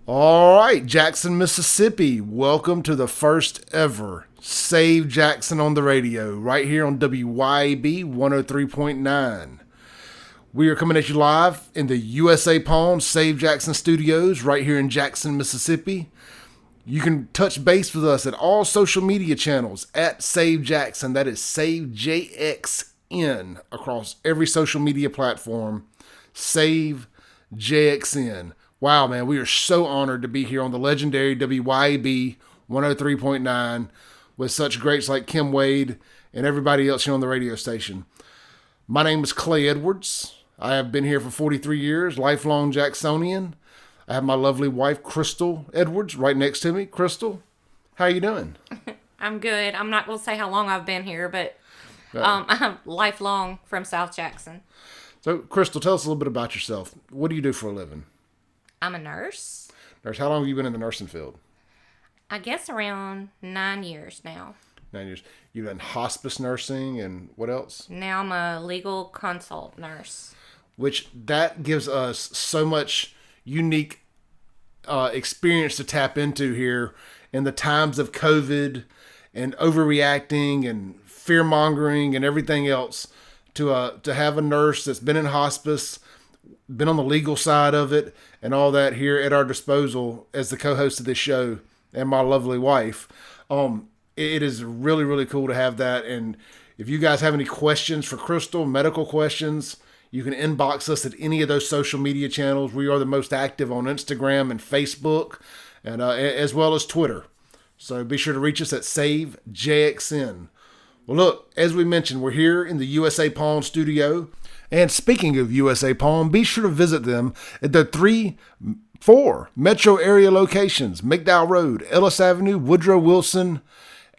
All right, Jackson, Mississippi. Welcome to the first ever Save Jackson on the radio, right here on WYAB 103.9. We are coming at you live in the USA Pawn Save Jackson studios, right here in Jackson, Mississippi. You can touch base with us at all social media channels at Save Jackson. That is Save JXN across every social media platform. Save JXN. Wow, man, we are so honored to be here on the legendary WYAB 103.9 with such greats like Kim Wade and everybody else here on the radio station. My name is Clay Edwards. I have been here for 43 years, lifelong Jacksonian. I have my lovely wife, Crystal Edwards, right next to me. Crystal, how you doing? I'm good. I'm not going to say how long I've been here, but I'm lifelong from South Jackson. So, Crystal, tell us a little bit about yourself. What do you do for a living? I'm a nurse. Nurse, how long have you been in the nursing field? I guess around 9 years now. 9 years. You've done hospice nursing and what else? Now I'm a legal consult nurse. Which that gives us so much unique experience to tap into here in the times of COVID and overreacting and fear-mongering and everything else. To have a nurse that's been in hospice, been on the legal side of it, and all that here at our disposal as the co-host of this show and my lovely wife. It is really, really cool to have that. And if you guys have any questions for Crystal, medical questions, you can inbox us at any of those social media channels. We are the most active on Instagram and Facebook, and as well as Twitter. So be sure to reach us at Save JXN. Well, look, as we mentioned, we're here in the USA Pawn studio. And speaking of USA Pawn, be sure to visit them at their 4 metro area locations: McDowell Road, Ellis Avenue, Woodrow Wilson,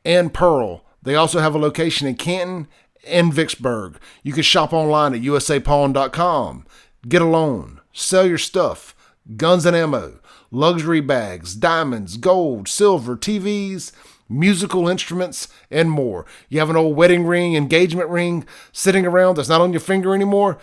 and Pearl. They also have a location in Canton and Vicksburg. You can shop online at usapawn.com. Get a loan, sell your stuff, guns and ammo, luxury bags, diamonds, gold, silver, TVs, musical instruments, and more. You have an old wedding ring, engagement ring sitting around that's not on your finger anymore?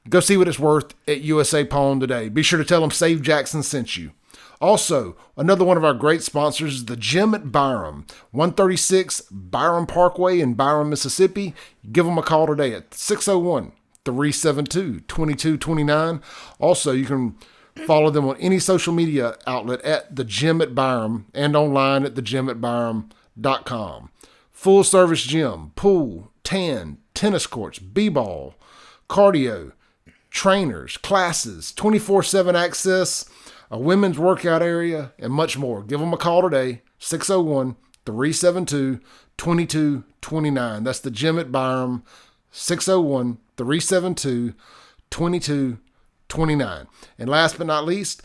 Go see what it's worth at USA Pawn today. Be sure to tell them Save Jackson sent you. Also, another one of our great sponsors is the Gym at BYRAM, 136 BYRAM Parkway in BYRAM, Mississippi. Give them a call today at 601-372-2229. Also, you can follow them on any social media outlet at the Gym at BYRAM and online at thegymatbyram.com. Full service gym, pool, tan, tennis courts, b-ball, cardio, trainers, classes, 24/7 access, a women's workout area, and much more. Give them a call today, 601-372-2229. That's the Gym at BYRAM, 601-372-2229. And last but not least,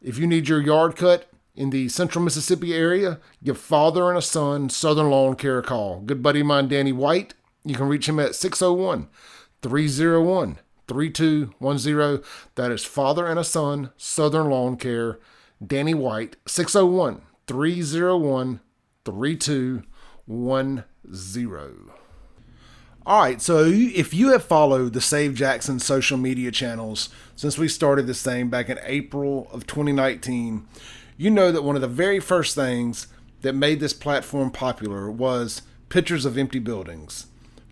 if you need your yard cut in the central Mississippi area, give Father and a Son Southern Lawn Care a call. Good buddy of mine, Danny White, you can reach him at 601-301-3210. That is Father and a Son Southern Lawn Care, Danny White, 601-301-3210. All right, so if you have followed the Save Jackson social media channels since we started this thing back in April of 2019, you know that one of the very first things that made this platform popular was pictures of empty buildings,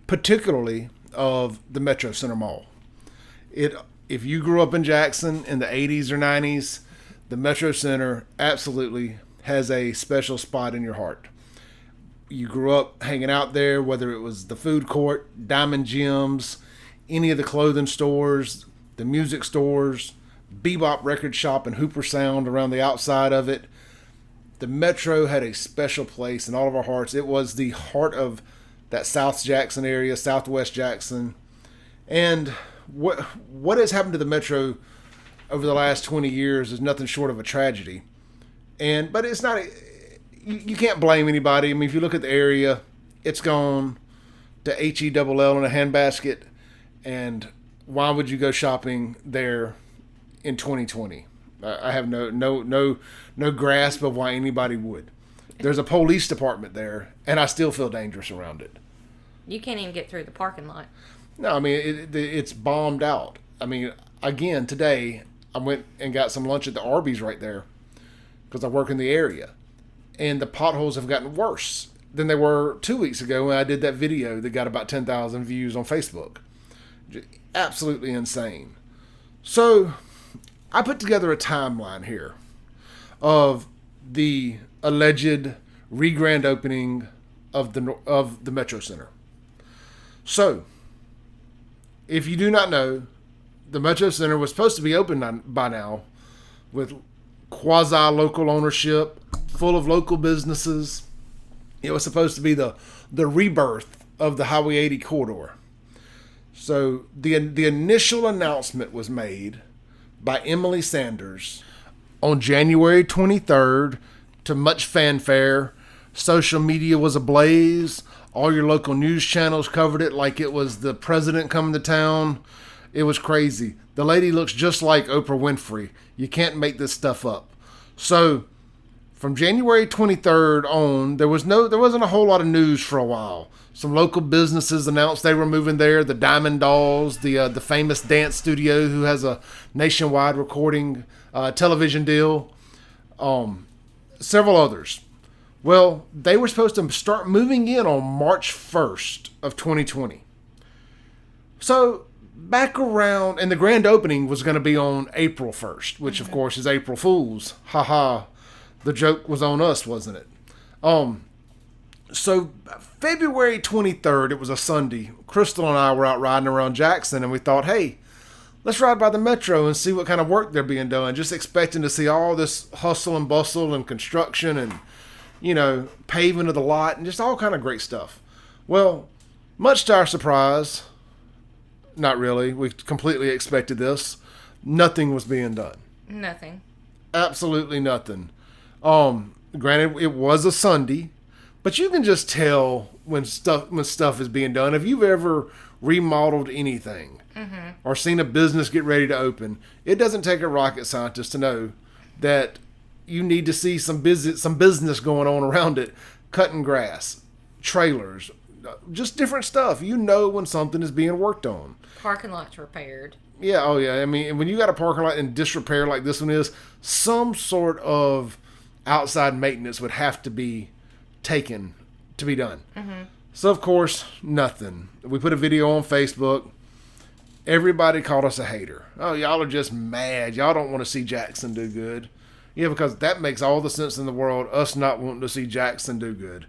particularly of the Metrocenter Mall. If you grew up in Jackson in the 80s or 90s, the Metrocenter absolutely has a special spot in your heart. You grew up hanging out there, whether it was the food court, Diamond Gyms, any of the clothing stores, the music stores, Bebop record shop and Hooper Sound around the outside of it. The Metro had a special place in all of our hearts. It was the heart of that South Jackson area, Southwest Jackson. And what has happened to the Metro over the last 20 years is nothing short of a tragedy. But it's not... You can't blame anybody. I mean, if you look at the area, it's gone to HELL in a handbasket. And why would you go shopping there in 2020? I have no grasp of why anybody would. There's a police department there, and I still feel dangerous around it. You can't even get through the parking lot. No, I mean, it's bombed out. I mean, again, today, I went and got some lunch at the Arby's right there. because I work in the area. And the potholes have gotten worse than they were 2 weeks ago when I did that video that got about 10,000 views on Facebook. Absolutely insane. So I put together a timeline here of the alleged re-grand opening of the Metrocenter. So, if you do not know, the Metrocenter was supposed to be open by now with quasi-local ownership, full of local businesses. It was supposed to be the rebirth of the Highway 80 corridor. So the initial announcement was made by Emily Sanders on January 23rd to much fanfare. Social media was ablaze. All your local news channels covered it like it was the president coming to town. It was crazy. The lady looks just like Oprah Winfrey. You can't make this stuff up. So from January 23rd on, there wasn't a whole lot of news for a while. Some local businesses announced they were moving there. The Diamond Dolls, the famous dance studio who has a nationwide recording television deal. Several others. Well, they were supposed to start moving in on March 1st of 2020. So back around, and the grand opening was going to be on April 1st, which of course is April Fool's. Haha. The joke was on us, wasn't it? So February 23rd, it was a Sunday. Crystal and I were out riding around Jackson, and we thought, hey, let's ride by the Metro and see what kind of work they're being done. Just expecting to see all this hustle and bustle and construction and, paving of the lot and just all kind of great stuff. Well, much to our surprise, not really. We completely expected this. Nothing was being done. Nothing. Absolutely nothing. Granted, it was a Sunday, but you can just tell when stuff is being done. If you've ever remodeled anything or seen a business get ready to open, it doesn't take a rocket scientist to know that you need to see some business going on around it, cutting grass, trailers, just different stuff. You know when something is being worked on. Parking lots repaired. Yeah, oh yeah. I mean, when you got a parking lot in disrepair like this one is, some sort of outside maintenance would have to be taken to be done. So, of course, nothing. We put a video on Facebook. Everybody called us a hater. Oh, y'all are just mad. Y'all don't want to see Jackson do good. Yeah, because that makes all the sense in the world, us not wanting to see Jackson do good.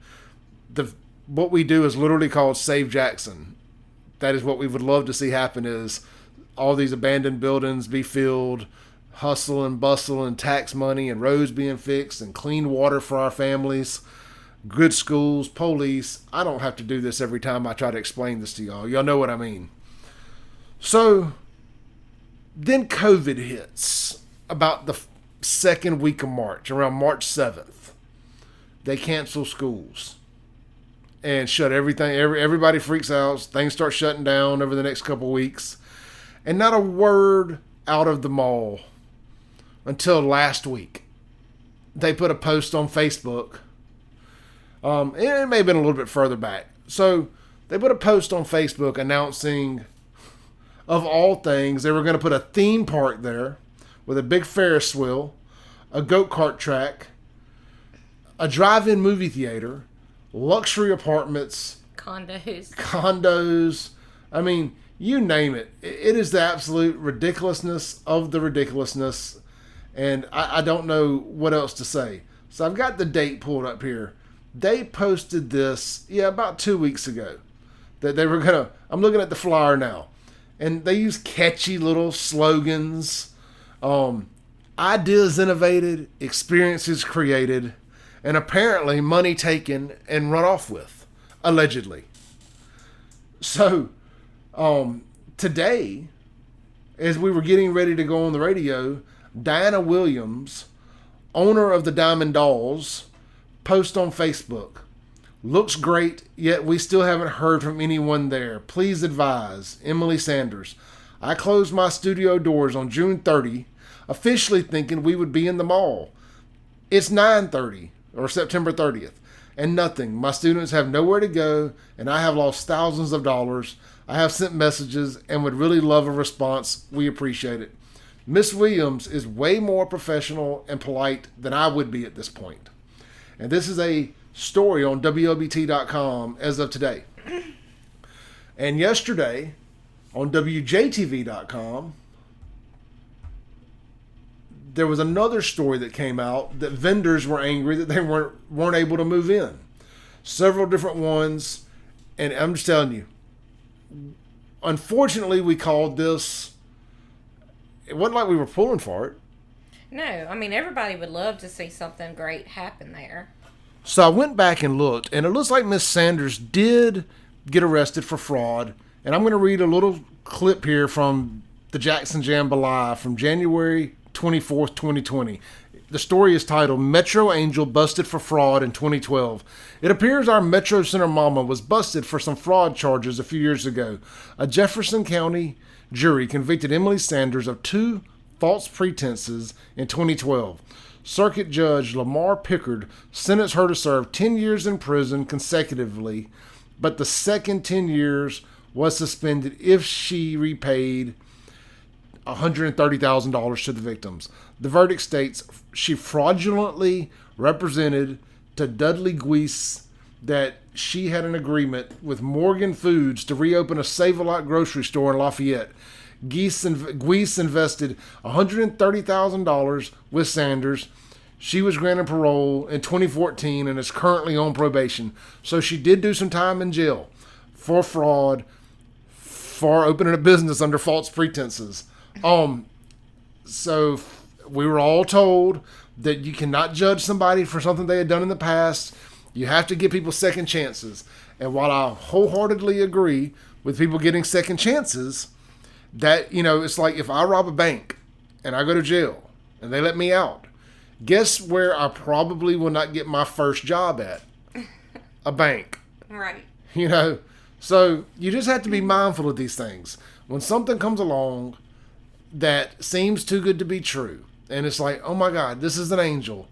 What we do is literally called Save Jackson. That is what we would love to see happen, is all these abandoned buildings be filled, hustle and bustle and tax money and roads being fixed and clean water for our families, good schools, police. I don't have to do this every time I try to explain this to y'all. Y'all know what I mean. So then COVID hits about the second week of March, around March 7th. They cancel schools and shut everything. Everybody freaks out. Things start shutting down over the next couple of weeks. And not a word out of the mall until last week. They put a post on Facebook. It may have been a little bit further back. So they put a post on Facebook announcing, of all things, they were going to put a theme park there with a big Ferris wheel, a go-kart track, a drive-in movie theater, luxury apartments, condos. I mean, you name it. It is the absolute ridiculousness of the ridiculousness. And I don't know what else to say. So I've got the date pulled up here. They posted this, about 2 weeks ago. That they were going to, I'm looking at the flyer now. And they use catchy little slogans. Ideas innovated, experiences created, and apparently money taken and run off with. Allegedly. So, today, as we were getting ready to go on the radio, Diana Williams, owner of the Diamond Dolls, post on Facebook. Looks great, yet we still haven't heard from anyone there. Please advise. Emily Sanders. I closed my studio doors on June 30, officially thinking we would be in the mall. It's 9:30 or September 30th, and nothing. My students have nowhere to go, and I have lost thousands of dollars. I have sent messages and would really love a response. We appreciate it. Miss Williams is way more professional and polite than I would be at this point. And this is a story on WLBT.com as of today. And yesterday on WJTV.com, there was another story that came out that vendors were angry that they weren't able to move in. Several different ones. And I'm just telling you, unfortunately, we called this. It wasn't like we were pulling for it. No, I mean, everybody would love to see something great happen there. So I went back and looked, and it looks like Miss Sanders did get arrested for fraud. And I'm going to read a little clip here from the Jackson Jambalaya from January 24th, 2020. The story is titled, Metro Angel Busted for Fraud in 2012. It appears our Metrocenter mama was busted for some fraud charges a few years ago. A Jefferson County jury convicted Emily Sanders of 2 false pretenses in 2012. Circuit Judge Lamar Pickard sentenced her to serve 10 years in prison consecutively, but the second 10 years was suspended if she repaid $130,000 to the victims. The verdict states she fraudulently represented to Dudley Guise that she had an agreement with Morgan Foods to reopen a Save-A-Lot grocery store in Lafayette. Guise invested $130,000 with Sanders. She was granted parole in 2014 and is currently on probation. So she did do some time in jail for fraud, for opening a business under false pretenses. So we were all told that you cannot judge somebody for something they had done in the past. You have to give people second chances. And while I wholeheartedly agree with people getting second chances, that, it's like if I rob a bank and I go to jail and they let me out, guess where I probably will not get my first job at? A bank. Right. So you just have to be mindful of these things. When something comes along that seems too good to be true, and it's like, oh my God, this is an angel.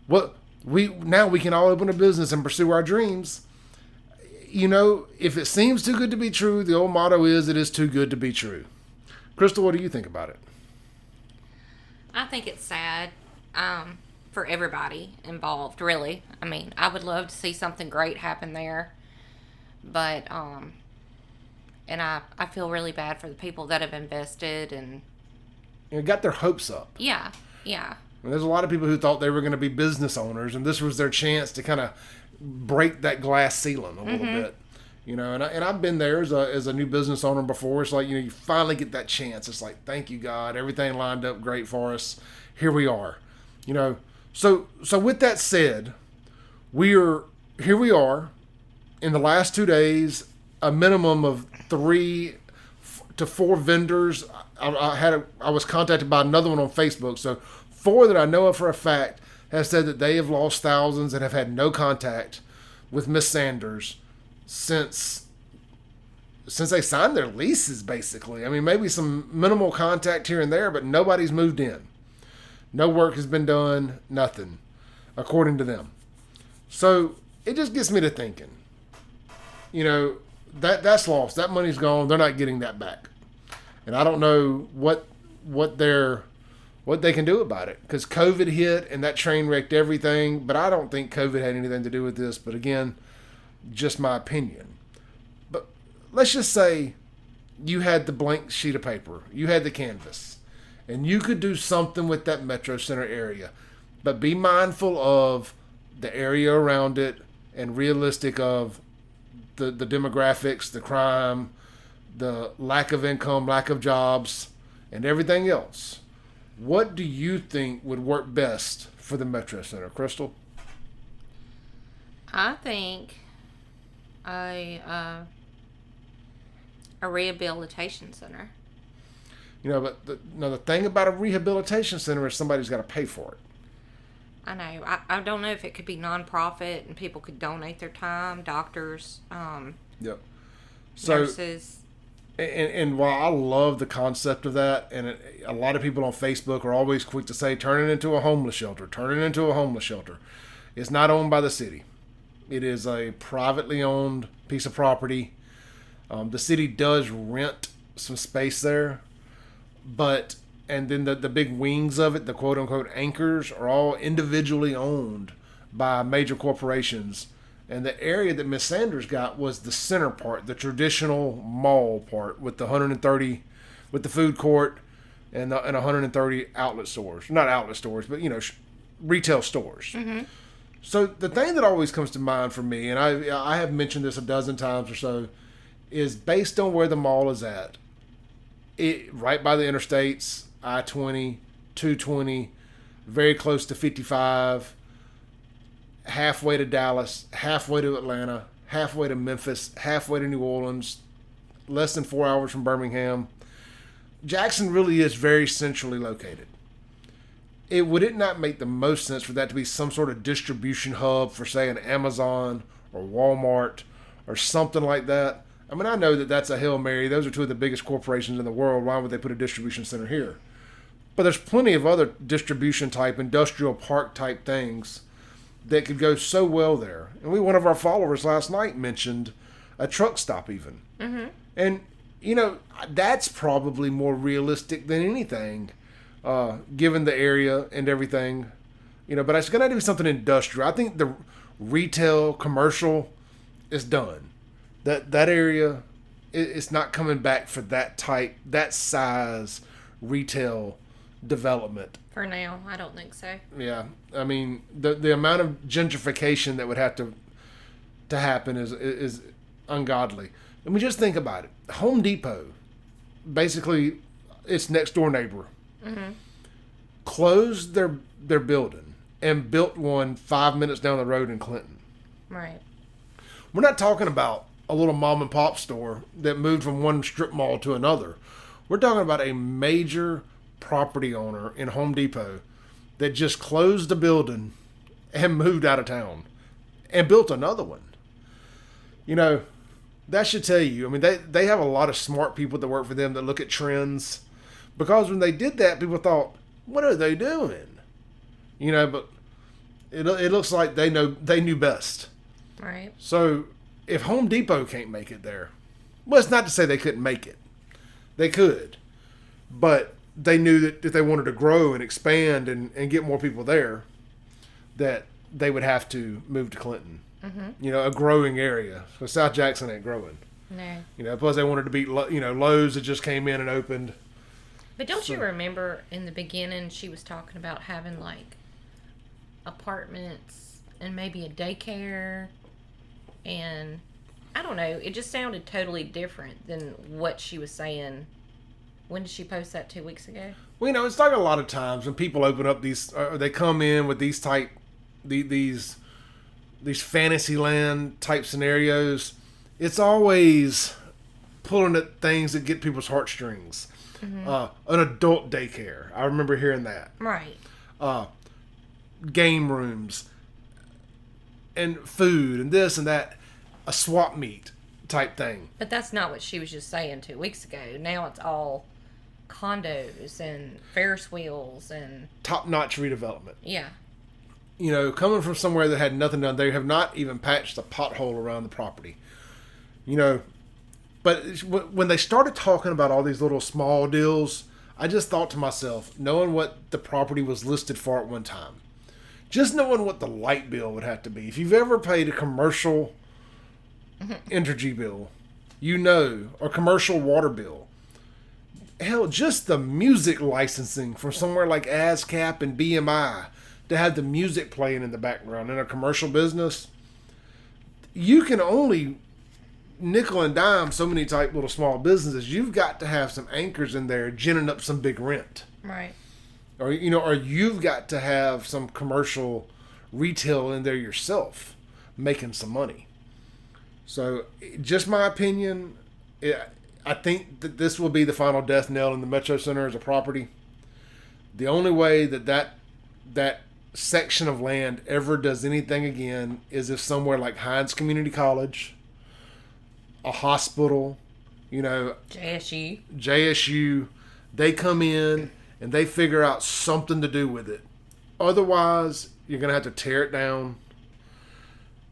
Now we can all open a business and pursue our dreams. If it seems too good to be true, the old motto is, it is too good to be true. Crystal, what do you think about it? I think it's sad for everybody involved, really. I mean, I would love to see something great happen there. But, and I feel really bad for the people that have invested and got their hopes up. Yeah. And there's a lot of people who thought they were going to be business owners, and this was their chance to kind of break that glass ceiling a little bit. And I've been there as a new business owner before. It's like, you finally get that chance. It's like, thank you, God. Everything lined up great for us. Here we are. So with that said, here we are in the last 2 days, a minimum of 3 to 4 vendors. I was contacted by another one on Facebook. So 4 that I know of for a fact have said that they have lost thousands and have had no contact with Miss Sanders since they signed their leases, basically. I mean, maybe some minimal contact here and there, but nobody's moved in. No work has been done, nothing, according to them. So it just gets me to thinking, that's lost. That money's gone. They're not getting that back. And I don't know what they can do about it, because COVID hit and that train wrecked everything. But I don't think COVID had anything to do with this. But again, just my opinion. But let's just say you had the blank sheet of paper, you had the canvas, and you could do something with that Metrocenter area. But be mindful of the area around it and realistic of the demographics, the crime, the lack of income, lack of jobs, and everything else. What do you think would work best for the Metrocenter, Crystal? I think a rehabilitation center. But the thing about a rehabilitation center is somebody's got to pay for it. I know. I don't know if it could be nonprofit and people could donate their time, doctors, nurses. And while I love the concept of that, and a lot of people on Facebook are always quick to say, turn it into a homeless shelter, It's not owned by the city. It is a privately owned piece of property. The city does rent some space there, but and then the big wings of it, the quote-unquote anchors, are all individually owned by major corporations. And the area that Miss Sanders got was the center part, the traditional mall part, with the 130, with the food court and 130 outlet stores. Not outlet stores, but, retail stores. Mm-hmm. So the thing that always comes to mind for me, and I have mentioned this a dozen times or so, is based on where the mall is at. Right by the interstates, I-20, 220, very close to 55, halfway to Dallas, halfway to Atlanta, halfway to Memphis, halfway to New Orleans, less than 4 hours from Birmingham. Jackson really is very centrally located. Would it not make the most sense for that to be some sort of distribution hub for, say, an Amazon or Walmart or something like that? I mean, I know that that's a Hail Mary. Those are two of the biggest corporations in the world. Why would they put a distribution center here? But there's plenty of other distribution type, industrial park type things that could go so well there. And one of our followers last night mentioned a truck stop even. Mm-hmm. And, that's probably more realistic than anything, given the area and everything. But it's going to be something industrial. I think the retail, commercial is done. That area, it's not coming back for that size retail development. For now, I don't think so. Yeah, I mean the amount of gentrification that would have to happen is ungodly. I mean, just think about it. Home Depot, basically, its next door neighbor, mm-hmm. closed their building and built one 5 minutes down the road in Clinton. Right. We're not talking about a little mom and pop store that moved from one strip mall to another. We're talking about a major property owner in Home Depot that just closed the building and moved out of town and built another one. That should tell you. I mean, they have a lot of smart people that work for them that look at trends, because when they did that, people thought, what are they doing? But it looks like they knew best. Right. So if Home Depot can't make it there, well, it's not to say they couldn't make it. They could. But they knew that if they wanted to grow and expand and get more people there, that they would have to move to Clinton. Mm-hmm. A growing area. So South Jackson ain't growing. No. Plus they wanted to beat, Lowe's that just came in and opened. But don't you remember in the beginning she was talking about having like apartments and maybe a daycare, and I don't know, it just sounded totally different than what she was saying. When did she post that? 2 weeks ago? Well, it's like a lot of times when people open up these, or they come in with these fantasy land type scenarios, it's always pulling at things that get people's heartstrings. Mm-hmm. An adult daycare, I remember hearing that. Right. Game rooms and food and this and that, a swap meet type thing. But that's not what she was just saying 2 weeks ago. Now it's all condos and Ferris wheels and top-notch redevelopment. Yeah. Coming from somewhere that had nothing done, they have not even patched a pothole around the property. But when they started talking about all these little small deals, I just thought to myself, knowing what the property was listed for at one time, just knowing what the light bill would have to be. If you've ever paid a commercial energy bill, or commercial water bill, hell, just the music licensing from somewhere like ASCAP and BMI to have the music playing in the background in a commercial business, you can only nickel and dime so many type little small businesses. You've got to have some anchors in there ginning up some big rent. Right. Or you've got to have some commercial retail in there yourself making some money. So, just my opinion, I think that this will be the final death knell in the Metrocenter as a property. The only way that section of land ever does anything again is if somewhere like Hines Community College, a hospital, JSU, they come in and they figure out something to do with it. Otherwise, you're going to have to tear it down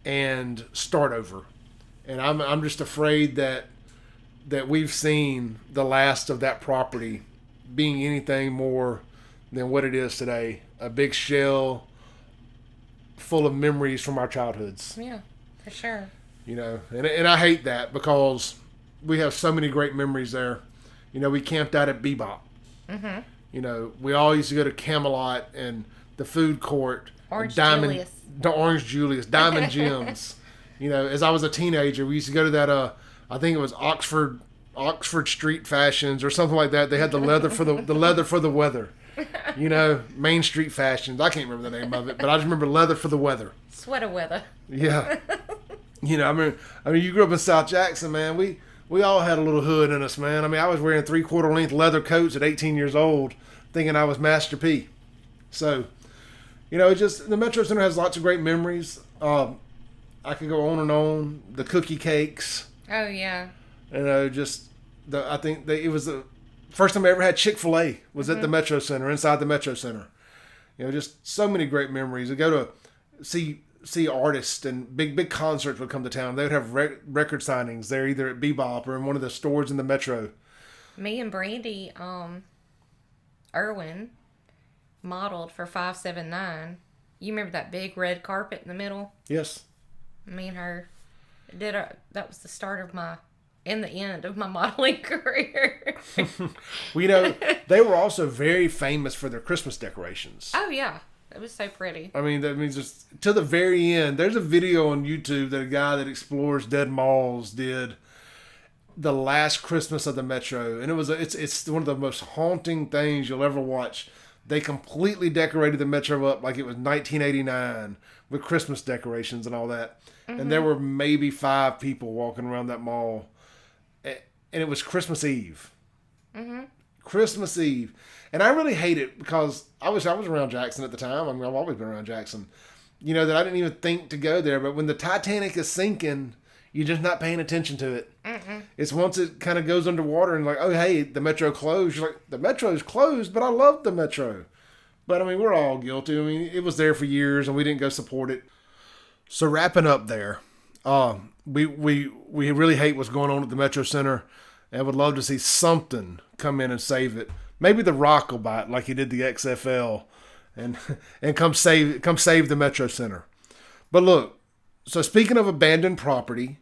and start over. And I'm just afraid that we've seen the last of that property being anything more than what it is today. A big shell full of memories from our childhoods. Yeah, for sure. You know, and I hate that because we have so many great memories there. You know, we camped out at Bebop. Mm-hmm. You know, we all used to go to Camelot and the food court. Orange Diamond Julius, Diamond Gems. You know, as I was a teenager, we used to go to that. I think it was Oxford Street Fashions or something like that. They had the leather for the leather for the weather. You know, Main Street Fashions. I can't remember the name of it, but I just remember leather for the weather. Sweater weather. Yeah. You know, I mean, you grew up in South Jackson, man. We all had a little hood in us, man. I mean, I was wearing 3/4 length leather coats at 18 years old, thinking I was Master P. So, you know, the Metro Center has lots of great memories. I could go on and on. The cookie cakes. Oh yeah. You know, I think it was the first time I ever had Chick-fil-A was at the Metro Center, inside the Metro Center. You know, just so many great memories. We go to see artists, and big concerts would come to town. They would have record signings there, either at Bebop or in one of the stores in the Metro. Me and Brandy, Irwin, modeled for 579. You remember that big red carpet in the middle? Yes. Me and her that was the start of the end of my modeling career. Well, you know, they were also very famous for their Christmas decorations. Oh yeah. It was so pretty. I mean, that means just to the very end. There's a video on YouTube that a guy that explores dead malls did the last Christmas of the Metro, and it's one of the most haunting things you'll ever watch. They completely decorated the Metro up like it was 1989 with Christmas decorations and all that. Mm-hmm. And there were maybe 5 people walking around that mall, and it was Christmas Eve. Mm-hmm. Christmas Eve. And I really hate it because I was around Jackson at the time. I mean, I've always been around Jackson. You know, that I didn't even think to go there. But when the Titanic is sinking, you're just not paying attention to it. Mm-mm. It's once it kind of goes underwater and like, oh, hey, the Metro closed. You're like, the Metro's closed, but I love the Metro. But, I mean, we're all guilty. I mean, it was there for years and we didn't go support it. So wrapping up there, we really hate what's going on at the Metro Center and would love to see something come in and save it. Maybe The Rock will buy it like he did the XFL and come save the Metro Center. But look, so speaking of abandoned property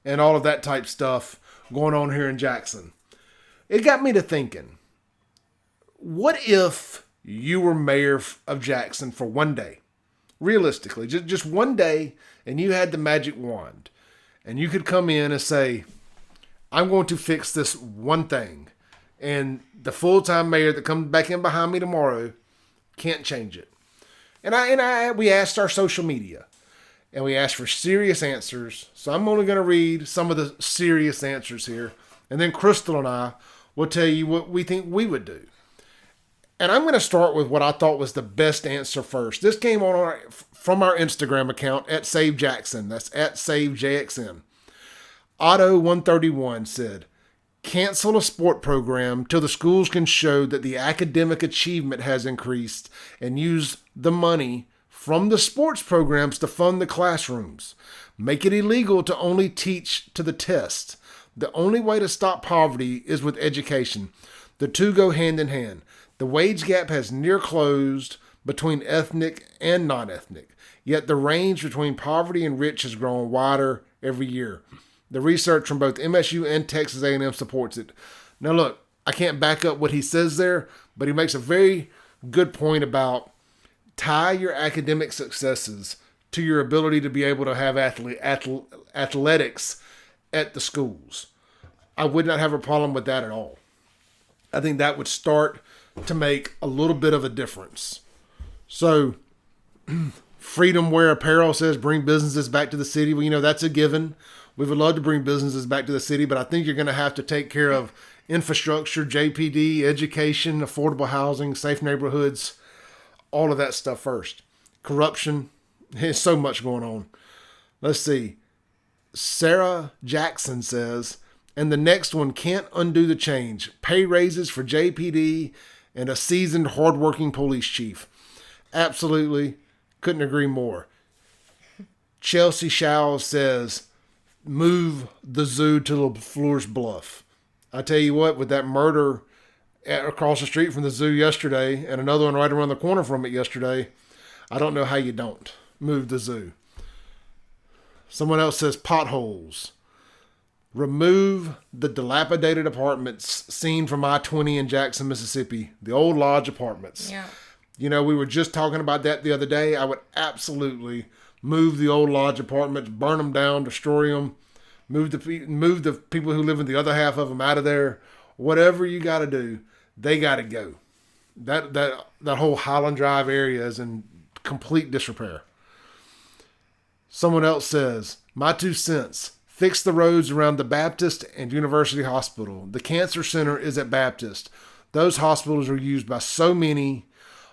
and all of that type stuff going on here in Jackson, it got me to thinking, what if you were mayor of Jackson for one day? Realistically, just one day, and you had the magic wand, and you could come in and say, I'm going to fix this one thing. And the full-time mayor that comes back in behind me tomorrow can't change it. And we asked our social media, and we asked for serious answers. So I'm only going to read some of the serious answers here, and then Crystal and I will tell you what we think we would do. And I'm going to start with what I thought was the best answer first. This came from our Instagram account at Save Jackson. That's at Save JXN. Otto131 said, cancel a sport program till the schools can show that the academic achievement has increased and use the money from the sports programs to fund the classrooms. Make it illegal to only teach to the test. The only way to stop poverty is with education. The two go hand in hand. The wage gap has near closed between ethnic and non-ethnic, yet the range between poverty and rich has grown wider every year. The research from both MSU and Texas A&M supports it. Now look, I can't back up what he says there, but he makes a very good point about tie your academic successes to your ability to be able to have athletics at the schools. I would not have a problem with that at all. I think that would start to make a little bit of a difference. So, Freedom Wear Apparel says bring businesses back to the city. Well, you know, that's a given. We would love to bring businesses back to the city, but I think you're going to have to take care of infrastructure, JPD, education, affordable housing, safe neighborhoods, all of that stuff first. Corruption, there's so much going on. Let's see. Sarah Jackson says, and the next one can't undo the change. Pay raises for JPD and a seasoned, hardworking police chief. Absolutely. Couldn't agree more. Chelsea Shaw says, move the zoo to LaFleur's Bluff. I tell you what, with that murder across the street from the zoo yesterday, and another one right around the corner from it yesterday. I don't know how you don't move the zoo. Someone else says potholes. Remove the dilapidated apartments seen from I-20 in Jackson, Mississippi. The old lodge apartments. Yeah. You know, we were just talking about that the other day. I would absolutely move the old lodge apartments, burn them down, destroy them, move the people who live in the other half of them out of there. Whatever you got to do, they got to go. That whole Highland Drive area is in complete disrepair. Someone else says, my 2 cents. Fix the roads around the Baptist and University Hospital. The cancer center is at Baptist. Those hospitals are used by so many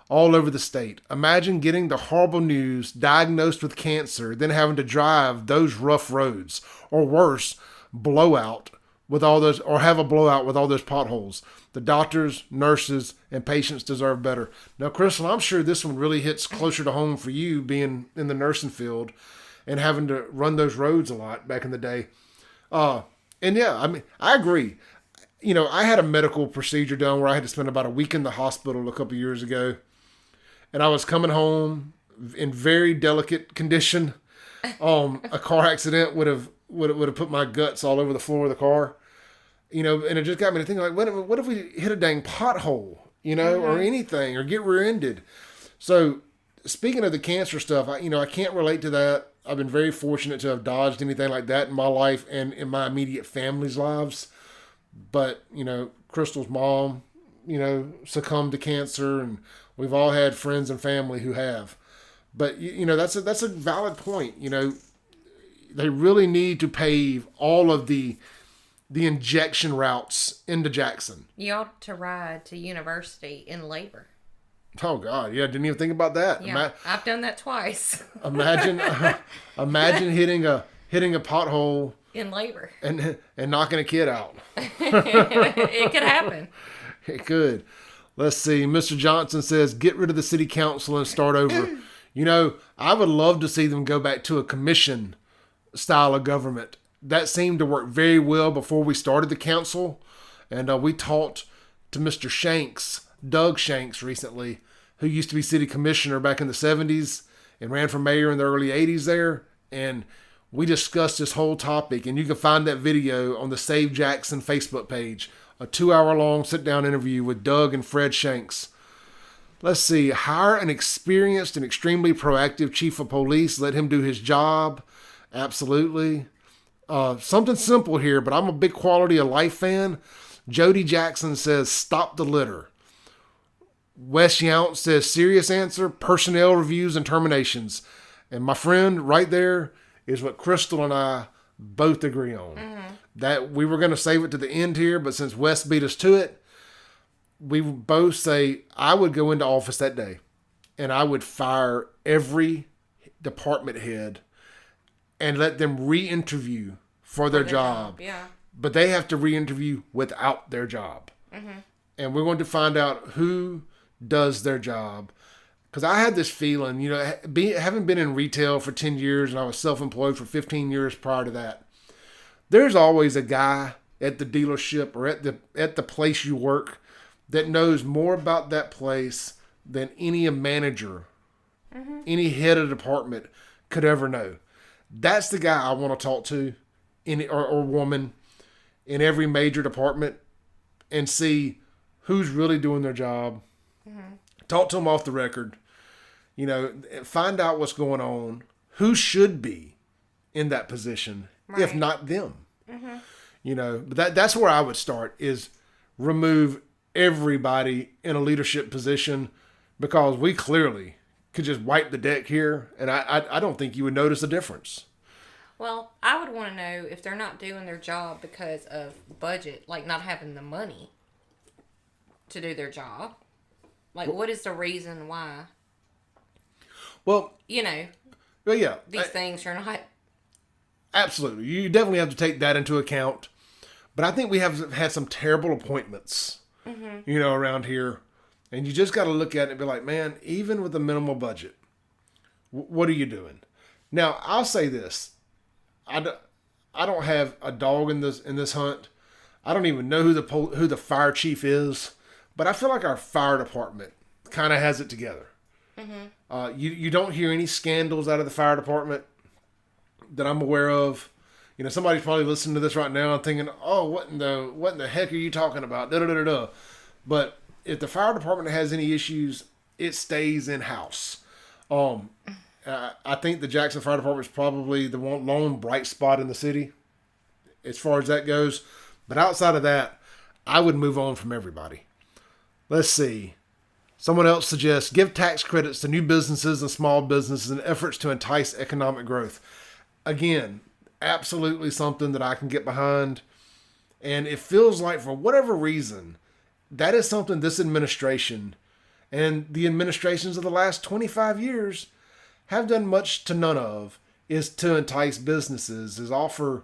all over the state. Imagine getting the horrible news, diagnosed with cancer, then having to drive those rough roads, or worse, blowout with all those, or have a blowout with all those potholes. The doctors, nurses, and patients deserve better. Now, Crystal, I'm sure this one really hits closer to home for you, being in the nursing field and having to run those roads a lot back in the day. And yeah, I mean, I agree. You know, I had a medical procedure done where I had to spend about a week in the hospital a couple of years ago. And I was coming home in very delicate condition. A car accident would have put my guts all over the floor of the car. You know, and it just got me to thinking, like, what if we hit a dang pothole, you know, or anything, or get rear-ended? So, speaking of the cancer stuff, I can't relate to that. I've been very fortunate to have dodged anything like that in my life and in my immediate family's lives. But, you know, Crystal's mom, you know, succumbed to cancer, and we've all had friends and family who have. But, you know, that's a valid point. You know, they really need to pave all of the injection routes into Jackson. You ought to ride to university in labor. Oh God, yeah, didn't even think about that. Yeah, I've done that twice. Imagine hitting a pothole in labor and knocking a kid out. It could happen. It could. Let's see. Mr. Johnson says, get rid of the city council and start over. You know, I would love to see them go back to a commission style of government. That seemed to work very well before we started the council. And we talked to Mr. Shanks, Doug Shanks, recently, who used to be city commissioner back in the 70s and ran for mayor in the early 80s there. And we discussed this whole topic. And you can find that video on the Save Jackson Facebook page. A 2-hour-long sit-down interview with Doug and Fred Shanks. Let's see. Hire an experienced and extremely proactive chief of police. Let him do his job. Absolutely. Something simple here, but I'm a big quality of life fan. Jody Jackson says, stop the litter. Wes Yount says, serious answer, personnel reviews and terminations. And my friend, right there is what Crystal and I both agree on. That we were going to save it to the end here, but since Wes beat us to it, we both say I would go into office that day and I would fire every department head and let them re-interview for their job. Yeah. But they have to re-interview without their job. And we're going to find out who does their job. Because I had this feeling, you know, having been in retail for 10 years and I was self-employed for 15 years prior to that, there's always a guy at the dealership or at the place you work that knows more about that place than any manager, any head of department could ever know. That's the guy I want to talk to, or woman, in every major department, and see who's really doing their job. Talk to them off the record. You know, find out what's going on. Who should be in that position, if not them? You know, but that's where I would start, is remove everybody in a leadership position, because we clearly could just wipe the deck here, and I don't think you would notice a difference. Well, I would want to know if they're not doing their job because of budget, like not having the money to do their job. Like, what is the reason why? Well, you know, yeah, these things are not. Absolutely. You definitely have to take that into account. But I think we have had some terrible appointments, you know, around here. And you just got to look at it and be like, man, even with a minimal budget, what are you doing? Now, I'll say this. I don't have a dog in this hunt. I don't even know who the fire chief is. But I feel like our fire department kind of has it together. You don't hear any scandals out of the fire department that I'm aware of. You know, somebody's probably listening to this right now and thinking, "Oh, what in the heck are you talking about?" Da da da da. But if the fire department has any issues, it stays in house. I think the Jackson Fire Department is probably the lone bright spot in the city as far as that goes. But outside of that, I would move on from everybody. Let's see. Someone else suggests give tax credits to new businesses and small businesses in efforts to entice economic growth. Again, absolutely something that I can get behind. And it feels like for whatever reason, that is something this administration and the administrations of the last 25 years have done much to none of, is to entice businesses, is offer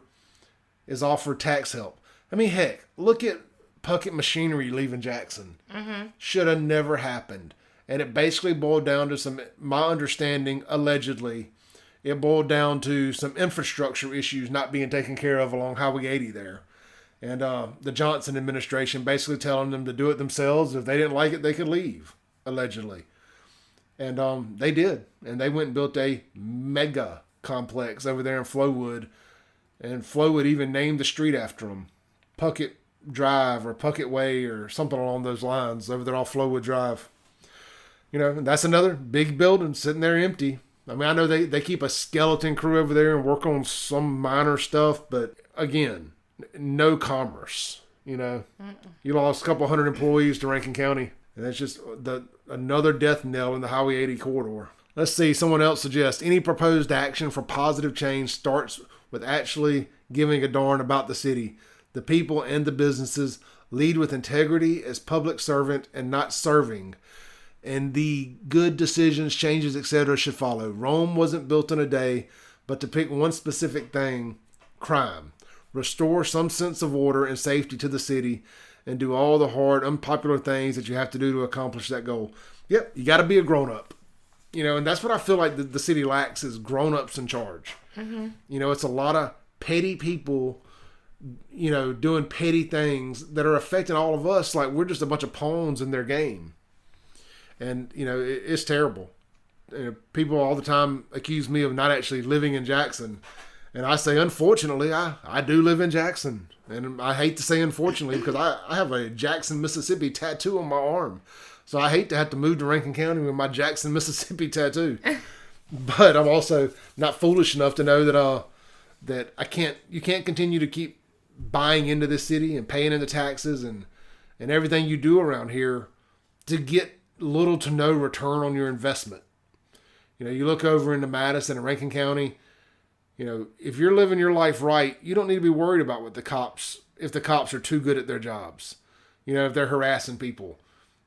tax help. I mean, heck, look at Puckett Machinery leaving Jackson. Should have never happened. And it basically boiled down to my understanding, allegedly, it boiled down to some infrastructure issues not being taken care of along Highway 80 there. And the Johnson administration basically telling them to do it themselves. If they didn't like it, they could leave, allegedly. And they did. And they went and built a mega complex over there in Flowood. And Flowood even named the street after them. Puckett Drive or Puckett Way or something along those lines over there off Flowood Drive. You know, and that's another big building sitting there empty. I mean, I know they keep a skeleton crew over there and work on some minor stuff, but again, no commerce. You know, you lost a couple hundred employees to Rankin County, and that's just another death knell in the Highway 80 corridor. Let's see, someone else suggests any proposed action for positive change starts with actually giving a darn about the city, the people, and the businesses. Lead with integrity as public servant and not serving. And the good decisions, changes, etc. should follow. Rome wasn't built in a day, but to pick one specific thing, crime. Restore some sense of order and safety to the city and do all the hard, unpopular things that you have to do to accomplish that goal. Yep, you got to be a grown-up. You know, and that's what I feel like the city lacks is grown-ups in charge. You know, it's a lot of petty people, you know, doing petty things that are affecting all of us like we're just a bunch of pawns in their game. And, you know, it's terrible. People all the time accuse me of not actually living in Jackson. And I say, unfortunately, I do live in Jackson. And I hate to say unfortunately because I have a Jackson, Mississippi tattoo on my arm. So I hate to have to move to Rankin County with my Jackson, Mississippi tattoo. But I'm also not foolish enough to know that you can't continue to keep buying into this city and paying into taxes and everything you do around here to get little to no return on your investment. You know, you look over into Madison and Rankin County, you know, if you're living your life right, you don't need to be worried about if the cops are too good at their jobs. You know, if they're harassing people.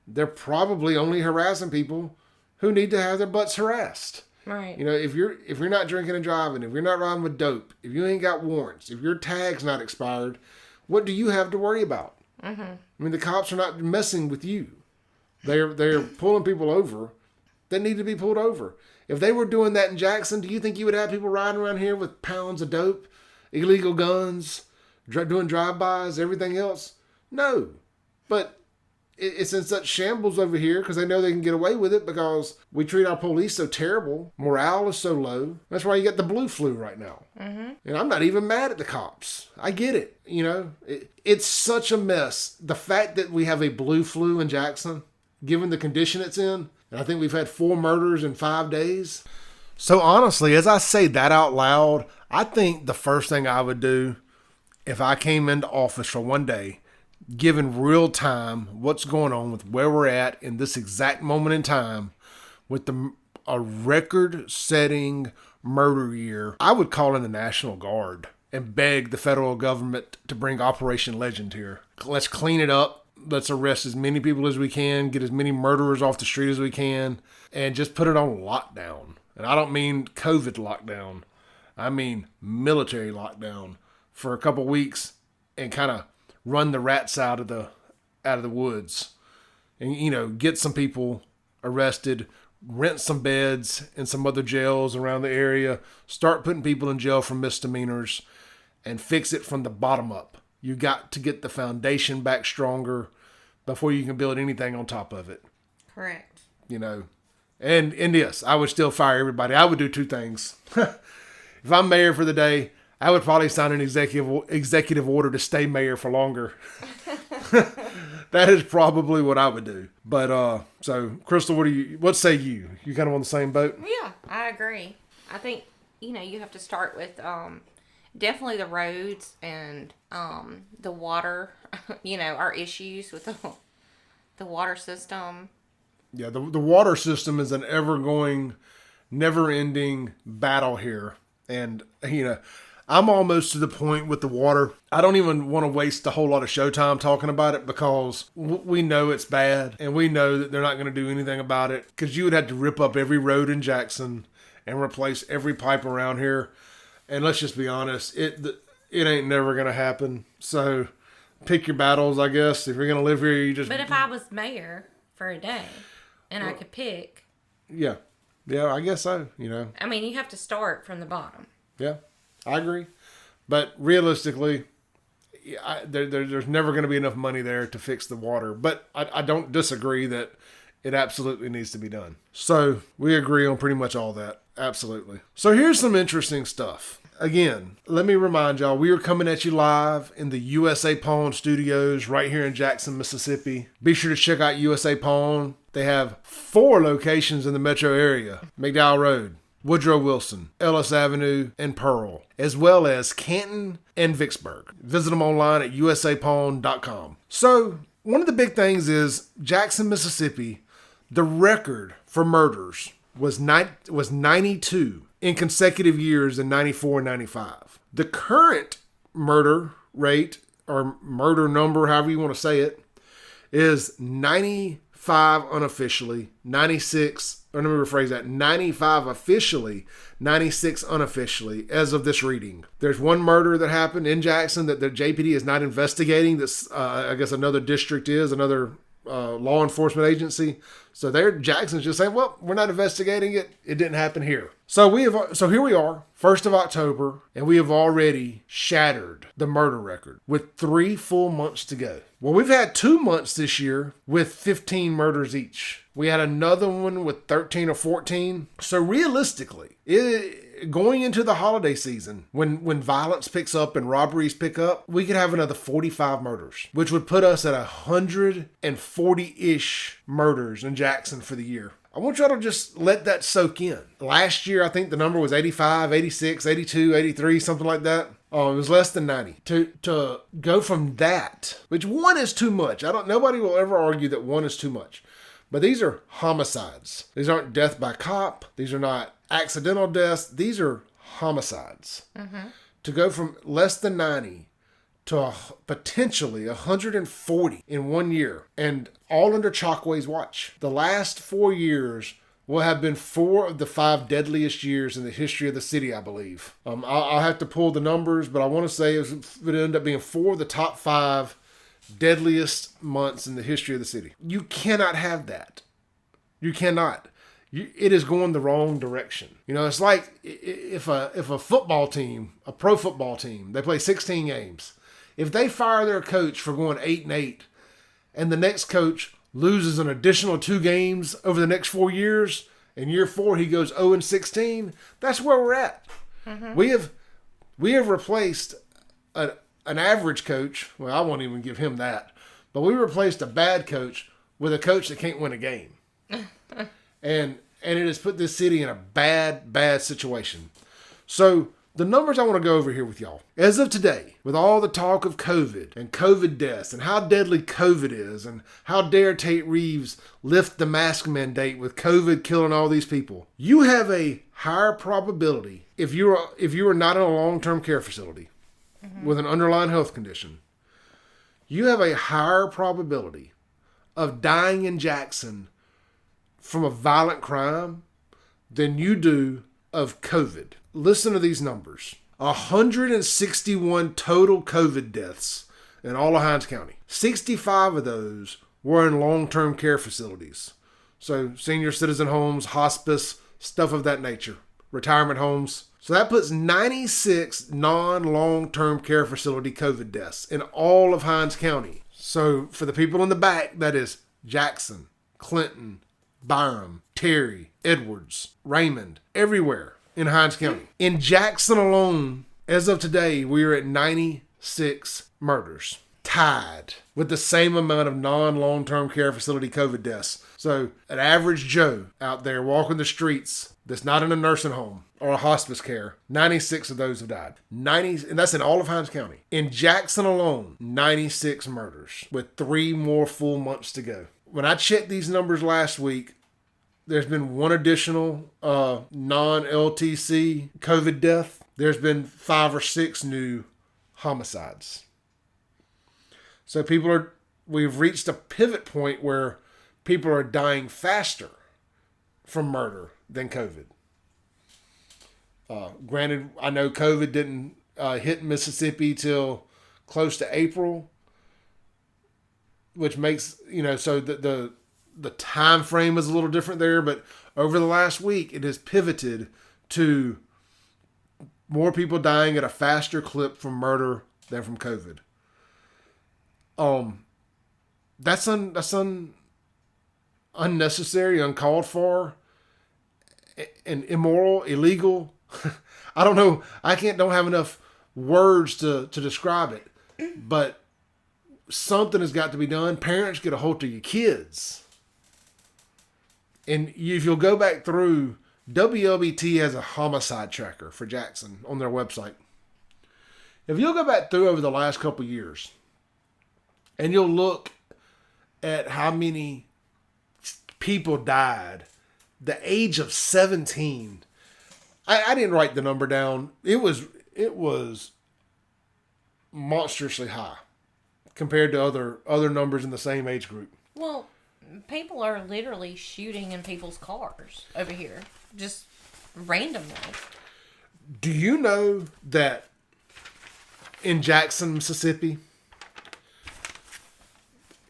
They're probably only harassing people who need to have their butts harassed. Right. You know, if you're not drinking and driving, if you're not riding with dope, if you ain't got warrants, if your tag's not expired, what do you have to worry about? I mean, the cops are not messing with you. They're pulling people over that need to be pulled over. If they were doing that in Jackson, do you think you would have people riding around here with pounds of dope, illegal guns, doing drive-bys, everything else? No. But it's in such shambles over here because they know they can get away with it because we treat our police so terrible. Morale is so low. That's why you got the blue flu right now. And I'm not even mad at the cops. I get it. You know, it's such a mess. The fact that we have a blue flu in Jackson, given the condition it's in, and I think we've had 4 murders in 5 days. So honestly, as I say that out loud, I think the first thing I would do if I came into office for one day, given real time what's going on with where we're at in this exact moment in time with a record-setting murder year, I would call in the National Guard and beg the federal government to bring Operation Legend here. Let's clean it up. Let's arrest as many people as we can, get as many murderers off the street as we can, and just put it on lockdown. And I don't mean COVID lockdown. I mean military lockdown for a couple weeks and kind of run the rats out of the woods. And, you know, get some people arrested, rent some beds in some other jails around the area, start putting people in jail for misdemeanors, and fix it from the bottom up. You got to get the foundation back stronger. before you can build anything on top of it. Correct. You know, and yes, I would still fire everybody. I would do two things. If I'm mayor for the day, I would probably sign an executive order to stay mayor for longer. That is probably what I would do. But so Crystal, what say you? You kind of on the same boat? Yeah, I agree. I think you have to start with definitely the roads and the water. Our issues with the water system. Yeah, the water system is an never-ending battle here. And, I'm almost to the point with the water. I don't even want to waste a whole lot of showtime talking about it because we know it's bad and we know that they're not going to do anything about it because you would have to rip up every road in Jackson and replace every pipe around here. And let's just be honest, it ain't never going to happen. So pick your battles, I guess. If you're going to live here, you just... But if I was mayor for a day and I could pick... Yeah. Yeah, I guess so, I mean, you have to start from the bottom. Yeah, I agree. But realistically, there's never going to be enough money there to fix the water. But I don't disagree that it absolutely needs to be done. So we agree on pretty much all that. Absolutely. So here's some interesting stuff. Again, let me remind y'all, we are coming at you live in the USA Pawn Studios right here in Jackson, Mississippi. Be sure to check out USA Pawn. They have 4 locations in the metro area. McDowell Road, Woodrow Wilson, Ellis Avenue, and Pearl, as well as Canton and Vicksburg. Visit them online at usapawn.com. So, one of the big things is Jackson, Mississippi, the record for murders was 92 in consecutive years in 94 and 95. The current murder rate, or murder number, however you want to say it, is 95 unofficially, 96, or let me rephrase that, 95 officially, 96 unofficially as of this reading. There's one murder that happened in Jackson that the JPD is not investigating. This, I guess another district is, another law enforcement agency. So Jackson's just saying, well, we're not investigating it. It didn't happen here. So here we are, 1st of October, and we have already shattered the murder record with 3 full months to go. Well, we've had 2 months this year with 15 murders each. We had another one with 13 or 14. So realistically, going into the holiday season, when violence picks up and robberies pick up, we could have another 45 murders, which would put us at 140-ish murders in Jackson for the year. I want y'all to just let that soak in. Last year, I think the number was 85, 86, 82, 83, something like that. Oh, it was less than 90. To go from that, which 1 is too much. Nobody will ever argue that 1 is too much. But these are homicides. These aren't death by cop. These are not accidental deaths. These are homicides. Mm-hmm. To go from less than 90 to potentially 140 in 1 year, and all under Chockway's watch. The last 4 years will have been 4 of the 5 deadliest years in the history of the city, I believe. I'll have to pull the numbers, but I want to say it would end up being 4 of the top 5 deadliest months in the history of the city. You cannot have that. You cannot. It is going the wrong direction. It's like if a football team, a pro football team, they play 16 games. If they fire their coach for going 8-8, and the next coach loses an additional 2 games over the next 4 years, in year 4 he goes 0-16, that's where we're at. Mm-hmm. We have replaced an average coach. Well, I won't even give him that. But we replaced a bad coach with a coach that can't win a game. And it has put this city in a bad situation. So the numbers I want to go over here with y'all. As of today, with all the talk of COVID and COVID deaths and how deadly COVID is and how dare Tate Reeves lift the mask mandate with COVID killing all these people, you have a higher probability if you are not in a long-term care facility with an underlying health condition, you have a higher probability of dying in Jackson from a violent crime than you do of COVID. Listen to these numbers. 161 total COVID deaths in all of Hinds County. 65 of those were in long-term care facilities. So senior citizen homes, hospice, stuff of that nature. Retirement homes. So that puts 96 non-long-term care facility COVID deaths in all of Hinds County. So for the people in the back, that is Jackson, Clinton, BYRAM, Terry, Edwards, Raymond, everywhere in Hinds County. In Jackson alone, as of today, we are at 96 murders, tied with the same amount of non-long-term care facility COVID deaths. So an average Joe out there walking the streets that's not in a nursing home or a hospice care, 96 of those have died. 90, and that's in all of Hinds County. In Jackson alone, 96 murders with 3 more full months to go. When I checked these numbers last week, there's been 1 additional non-LTC COVID death. There's been 5 or 6 new homicides. So we've reached a pivot point where people are dying faster from murder than COVID. Granted, I know COVID didn't hit Mississippi till close to April, which makes, so the time frame is a little different there, but over the last week, it has pivoted to more people dying at a faster clip from murder than from COVID. That's unnecessary, uncalled for, and immoral, illegal. I don't know. Don't have enough words to describe it, but something has got to be done. Parents, get a hold of your kids. And if you'll go back through, WLBT has a homicide tracker for Jackson on their website. If you'll go back through over the last couple of years, and you'll look at how many people died the age of 17. I didn't write the number down. It was monstrously high compared to other numbers in the same age group. Well, people are literally shooting in people's cars over here, just randomly. Do you know that in Jackson, Mississippi,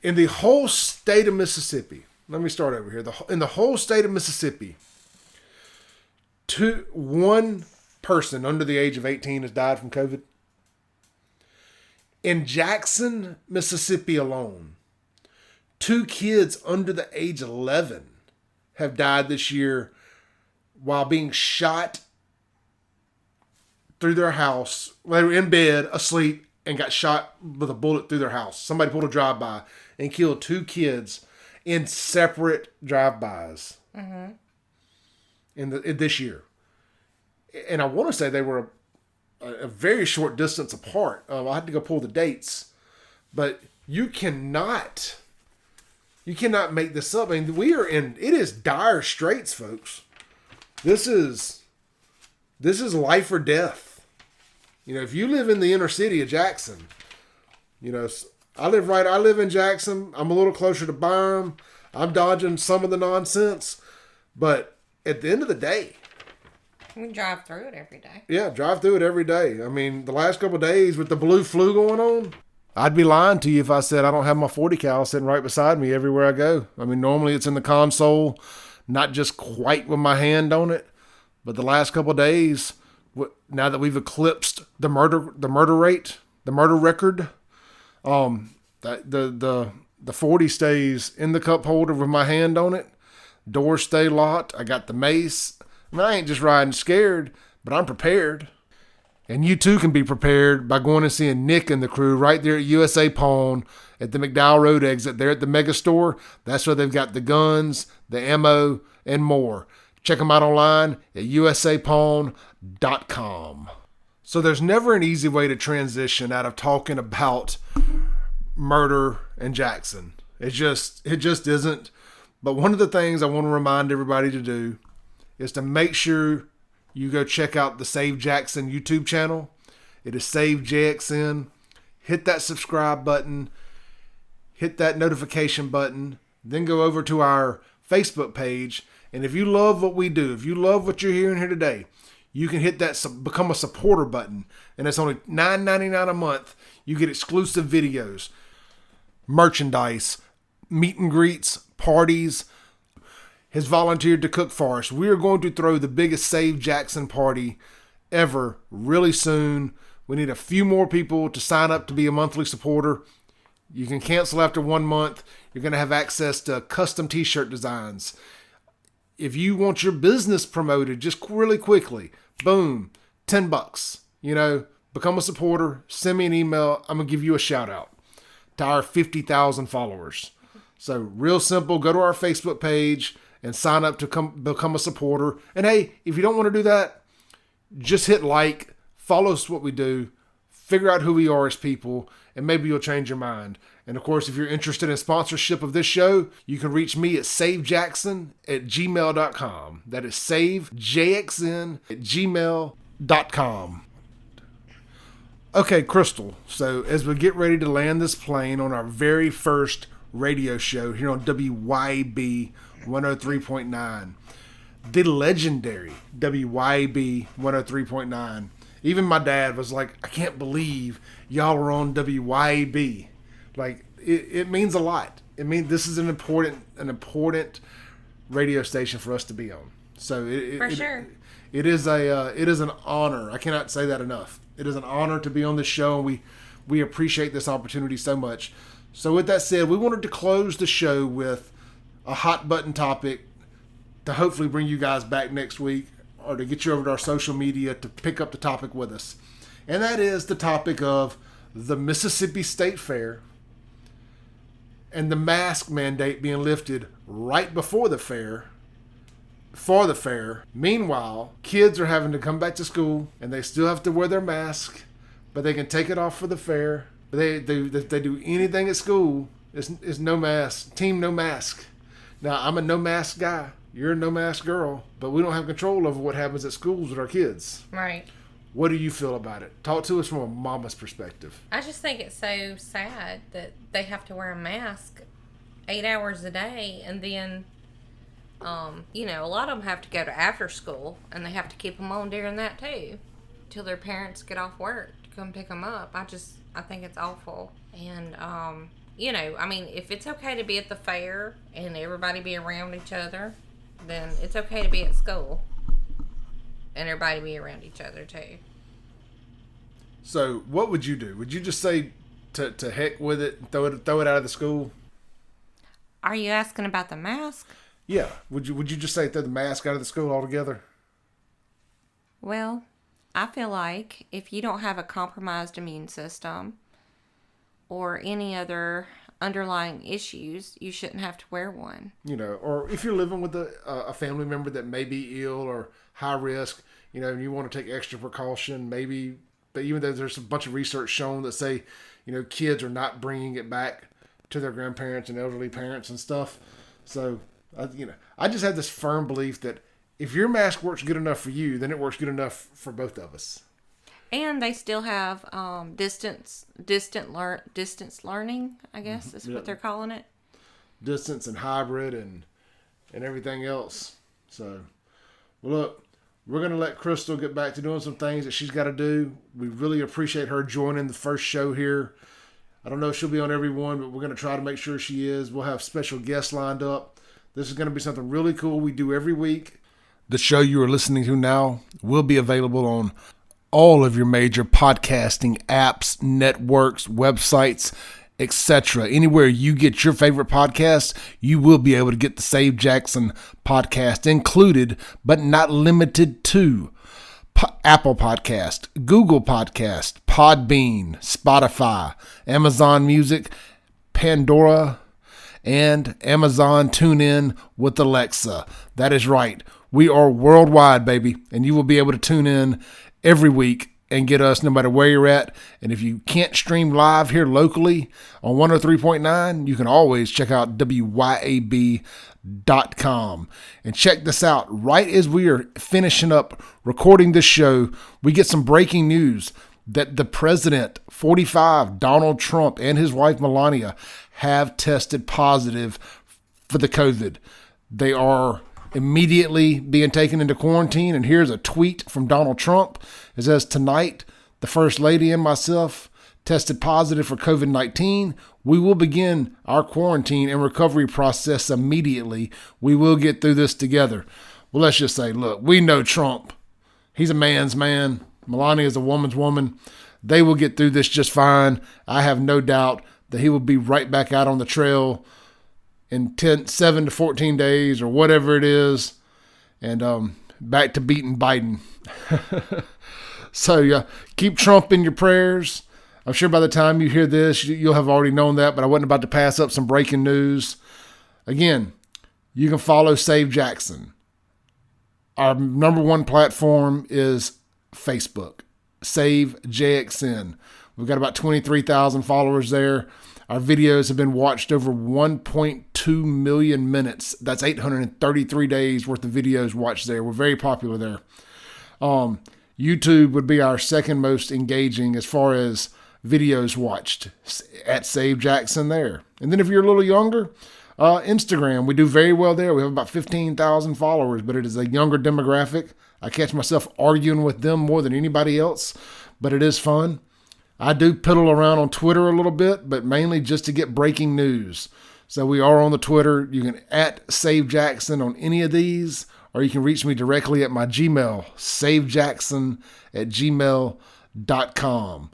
in the whole state of Mississippi, let me start over here. In the whole state of Mississippi, one person under the age of 18 has died from COVID. In Jackson, Mississippi alone, 2 kids under the age of 11 have died this year while being shot through their house. They were in bed, asleep, and got shot with a bullet through their house. Somebody pulled a drive-by and killed 2 kids in separate drive-bys in this year. And I want to say they were a very short distance apart. I had to go pull the dates. But you cannot make this up. I mean, it is dire straits, folks. This is life or death. If you live in the inner city of Jackson, I live in Jackson. I'm a little closer to BYRAM. I'm dodging some of the nonsense. But at the end of the day, we drive through it every day. Yeah, drive through it every day. I mean, the last couple of days with the blue flu going on, I'd be lying to you if I said I don't have my 40 cal sitting right beside me everywhere I go. I mean, normally it's in the console, not just quite with my hand on it. But the last couple of days, now that we've eclipsed the murder rate, the murder record, the 40 stays in the cup holder with my hand on it. Doors stay locked. I got the mace. I mean, I ain't just riding scared, but I'm prepared. And you too can be prepared by going and seeing Nick and the crew right there at USA Pawn at the McDowell Road exit. There at the mega store. That's where they've got the guns, the ammo, and more. Check them out online at usapawn.com. So there's never an easy way to transition out of talking about murder and Jackson. It just isn't. But one of the things I want to remind everybody to do is to make sure you go check out the Save Jackson YouTube channel. It is Save JXN. Hit that subscribe button. Hit that notification button. Then go over to our Facebook page. And if you love what we do, if you love what you're hearing here today, you can hit that become a supporter button. And it's only $9.99 a month. You get exclusive videos, merchandise, meet and greets, parties. Has volunteered to cook for us. We are going to throw the biggest Save Jackson party ever really soon. We need a few more people to sign up to be a monthly supporter. You can cancel after 1 month. You're going to have access to custom t-shirt designs. If you want your business promoted just really quickly, boom, $10. Become a supporter. Send me an email. I'm going to give you a shout out to our 50,000 followers. So real simple. Go to our Facebook page and sign up to become a supporter. And hey, if you don't want to do that, just hit like, follow us what we do, figure out who we are as people, and maybe you'll change your mind. And of course, if you're interested in sponsorship of this show, you can reach me at savejackson@gmail.com. That is savejackson@gmail.com. Okay, Crystal. So as we get ready to land this plane on our very first radio show here on WYB 103.9, the legendary WYB 103.9. Even my dad was like, I can't believe y'all are on WYB. Like, it means a lot. It means this is an important radio station for us to be on. So sure. It is an honor. I cannot say that enough. It is an honor to be on this show, and we appreciate this opportunity so much. So with that said, we wanted to close the show with a hot button topic to hopefully bring you guys back next week, or to get you over to our social media to pick up the topic with us. And that is the topic of the Mississippi State Fair and the mask mandate being lifted right before the fair, for the fair. Meanwhile, kids are having to come back to school and they still have to wear their mask, but they can take it off for the fair. But if they do anything at school, it's no mask, team no mask. Now, I'm a no mask guy. You're a no mask girl, but we don't have control over what happens at schools with our kids. Right. What do you feel about it? Talk to us from a mama's perspective. I just think it's so sad that they have to wear a mask 8 hours a day, and then, a lot of them have to go to after school, and they have to keep them on during that too, till their parents get off work to come pick them up. I think it's awful. And, if it's okay to be at the fair and everybody be around each other, then it's okay to be at school and everybody be around each other too. So what would you do? Would you just say to heck with it, throw it out of the school? Are you asking about the mask? Yeah. Would you just say throw the mask out of the school altogether? Well, I feel like if you don't have a compromised immune system or any other underlying issues, you shouldn't have to wear one. Or if you're living with a family member that may be ill or high risk, and you want to take extra precaution, maybe. But even though there's a bunch of research shown that say, kids are not bringing it back to their grandparents and elderly parents and stuff. So, I just have this firm belief that if your mask works good enough for you, then it works good enough for both of us. And they still have distance learning, I guess is what they're calling it. Distance and hybrid and everything else. So, well, look, we're going to let Crystal get back to doing some things that she's got to do. We really appreciate her joining the first show here. I don't know if she'll be on every one, but we're going to try to make sure she is. We'll have special guests lined up. This is going to be something really cool we do every week. The show you are listening to now will be available on all of your major podcasting apps, networks, websites, etc. Anywhere you get your favorite podcast, you will be able to get the Save Jackson podcast included, but not limited to Apple Podcast, Google Podcast, Podbean, Spotify, Amazon Music, Pandora, and Amazon TuneIn with Alexa. That is right. We are worldwide, baby, and you will be able to tune in every week and get us no matter where you're at. And if you can't stream live here locally on 103.9, you can always check out WYAB.com. And check this out. Right as we are finishing up recording this show, we get some breaking news that the president, 45, Donald Trump, and his wife Melania have tested positive for the COVID. They are immediately being taken into quarantine. And here's a tweet from Donald Trump. It says, tonight, the First Lady and myself tested positive for COVID-19. We will begin our quarantine and recovery process immediately. We will get through this together. Well, let's just say, look, we know Trump. He's a man's man. Melania is a woman's woman. They will get through this just fine. I have no doubt that he will be right back out on the trail in 7 to 14 days or whatever it is, and back to beating Biden. So yeah, keep Trump in your prayers. I'm sure by the time you hear this, you'll have already known that, but I wasn't about to pass up some breaking news. Again, you can follow Save Jackson. Our number one platform is Facebook, Save JXN. We've got about 23,000 followers there. Our videos have been watched over 1.2 million minutes. That's 833 days worth of videos watched there. We're very popular there. YouTube would be our second most engaging as far as videos watched at Save Jackson there. And then if you're a little younger, Instagram, we do very well there. We have about 15,000 followers, but it is a younger demographic. I catch myself arguing with them more than anybody else, but it is fun. I do piddle around on Twitter a little bit, but mainly just to get breaking news. So we are on the Twitter. You can @Save Jackson on any of these, or you can reach me directly at my Gmail, savejackson@gmail.com.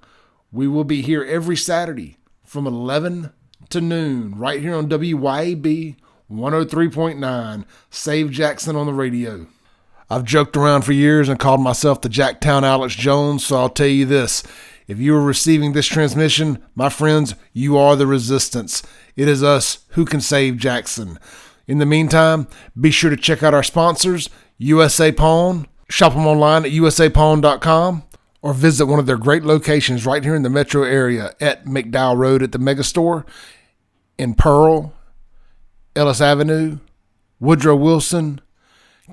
We will be here every Saturday from 11 to noon, right here on WYAB 103.9, Save Jackson on the radio. I've joked around for years and called myself the Jacktown Alex Jones, so I'll tell you this. If you are receiving this transmission, my friends, you are the resistance. It is us who can save Jackson. In the meantime, be sure to check out our sponsors, USA Pawn. Shop them online at usapawn.com or visit one of their great locations right here in the metro area at McDowell Road at the Megastore, in Pearl, Ellis Avenue, Woodrow Wilson,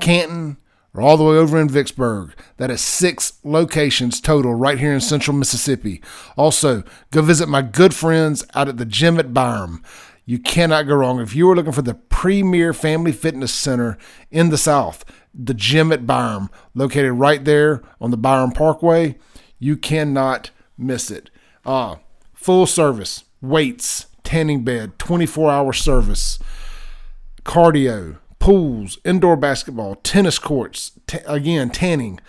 Canton, or all the way over in Vicksburg. That is 6 locations total right here in central Mississippi. Also, go visit my good friends out at the gym at BYRAM. You cannot go wrong. If you are looking for the premier family fitness center in the South, the gym at BYRAM, located right there on the BYRAM Parkway, you cannot miss it. Full service, weights, tanning bed, 24-hour service, cardio, pools, indoor basketball, tennis courts, again, tanning.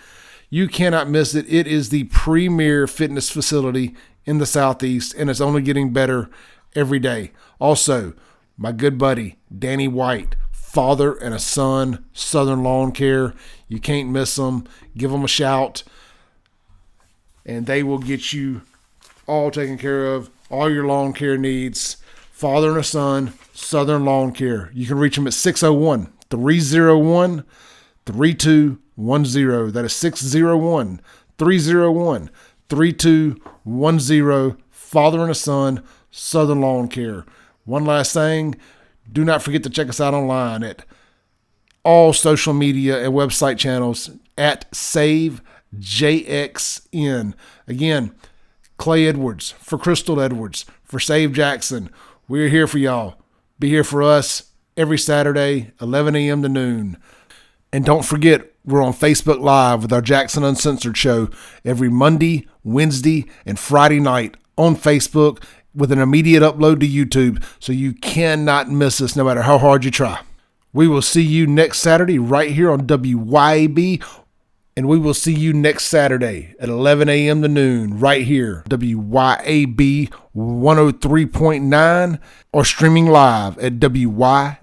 You cannot miss it. It is the premier fitness facility in the Southeast, and it's only getting better every day. Also, my good buddy, Danny White, father and a son, Southern Lawn Care. You can't miss them. Give them a shout, and they will get you all taken care of, all your lawn care needs. Father and a son, Southern Lawn Care. You can reach them at 601-301-3210. That is 601-301-3210. Father and a son, Southern Lawn Care. One last thing, do not forget to check us out online at all social media and website channels at Save JXN. Again, Clay Edwards for Crystal Edwards for Save Jackson. We're here for y'all. Be here for us every Saturday, 11 a.m. to noon. And don't forget, we're on Facebook Live with our Jackson Uncensored show every Monday, Wednesday, and Friday night on Facebook with an immediate upload to YouTube, so you cannot miss us no matter how hard you try. We will see you next Saturday right here on WYAB, and we will see you next Saturday at 11 a.m. to noon right here, WYAB 103.9, or streaming live at WYAB.com.